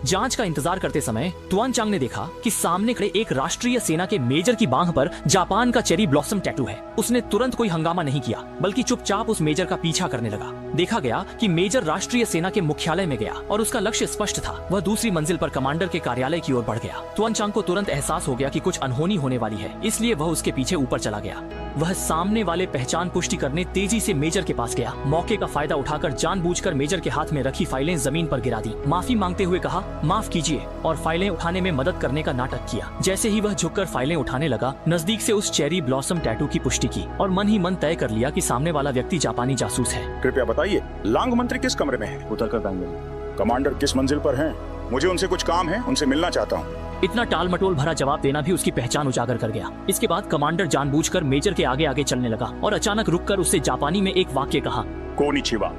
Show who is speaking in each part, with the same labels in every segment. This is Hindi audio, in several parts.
Speaker 1: जांच का इंतजार करते समय तुआन चांग ने देखा कि सामने खड़े एक राष्ट्रीय सेना के मेजर की बांह पर जापान का चेरी ब्लॉसम टैटू है। उसने तुरंत कोई हंगामा नहीं किया, बल्कि चुपचाप उस मेजर का पीछा करने लगा। देखा गया कि मेजर राष्ट्रीय सेना के मुख्यालय में गया और उसका लक्ष्य स्पष्ट था। वह दूसरी मंजिल पर कमांडर के कार्यालय की ओर बढ़ गया। तुआन चांग को तुरंत एहसास हो गया कि कुछ अनहोनी होने वाली है, इसलिए वह उसके पीछे ऊपर चला गया। वह सामने वाले पहचान पुष्टि करने तेजी से मेजर के पास गया। मौके का फायदा उठाकर जानबूझकर मेजर के हाथ में रखी फाइलें जमीन पर गिरा दी। माफी मांगते हुए कहा, माफ कीजिए, और फाइलें उठाने में मदद करने का नाटक किया। जैसे ही वह झुककर फाइलें उठाने लगा, नजदीक से उस चेरी ब्लॉसम टैटू की पुष्टि की और मन ही मन तय कर लिया कि सामने वाला व्यक्ति जापानी जासूस है।
Speaker 2: कृपया बताइए, लांग मंत्री किस कमरे में है?
Speaker 3: उतर कर बताएंगे।
Speaker 2: कमांडर किस मंजिल पर हैं? मुझे उनसे कुछ काम है, उनसे मिलना चाहता हूँ।
Speaker 1: इतना टालमटोल भरा जवाब देना भी उसकी पहचान उजागर कर गया। इसके बाद कमांडर जानबूझकर मेजर के आगे आगे चलने लगा और अचानक रुककर उससे जापानी में एक वाक्य कहा,
Speaker 2: कोनिचिवा।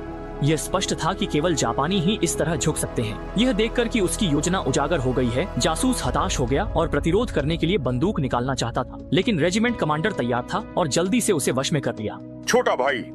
Speaker 1: यह स्पष्ट था कि केवल जापानी ही इस तरह झुक सकते हैं। यह देखकर कि उसकी योजना उजागर हो गई है, जासूस हताश हो गया और प्रतिरोध करने के लिए बंदूक निकालना चाहता था, लेकिन रेजिमेंट कमांडर तैयार था और जल्दी से उसे वश में कर लिया।
Speaker 2: छोटा भाई।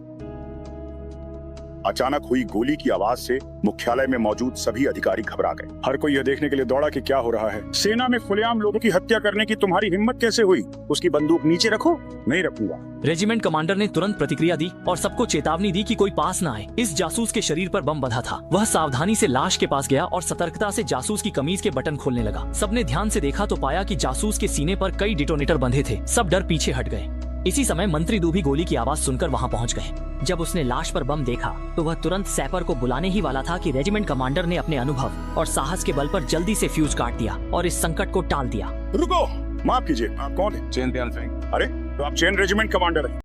Speaker 2: अचानक हुई गोली की आवाज से मुख्यालय में मौजूद सभी अधिकारी घबरा गए। हर कोई यह देखने के लिए दौड़ा कि क्या हो रहा है। सेना में खुलेआम लोगों की हत्या करने की तुम्हारी हिम्मत कैसे हुई? उसकी बंदूक नीचे रखो। नहीं रखूंगा।
Speaker 1: रेजिमेंट कमांडर ने तुरंत प्रतिक्रिया दी और सबको चेतावनी दी कि कोई पास न आए। इस जासूस के शरीर पर बम बंधा था। वह सावधानी से लाश के पास गया और सतर्कता से जासूस की कमीज के बटन खोलने लगा। सबने ध्यान से देखा तो पाया कि जासूस के सीने पर कई डिटोनेटर बंधे थे। सब डर पीछे हट गए। इसी समय मंत्री दू भी गोली की आवाज सुनकर वहां पहुंच गए। जब उसने लाश पर बम देखा तो वह तुरंत सैपर को बुलाने ही वाला था कि रेजिमेंट कमांडर ने अपने अनुभव और साहस के बल पर जल्दी से फ्यूज काट दिया और इस संकट को टाल दिया।
Speaker 2: रुको, माफ कीजिए, आप कौन है?
Speaker 3: चेन दयाल सिंह।
Speaker 2: अरे, तो आप चेन रेजिमेंट कमांडर हैं।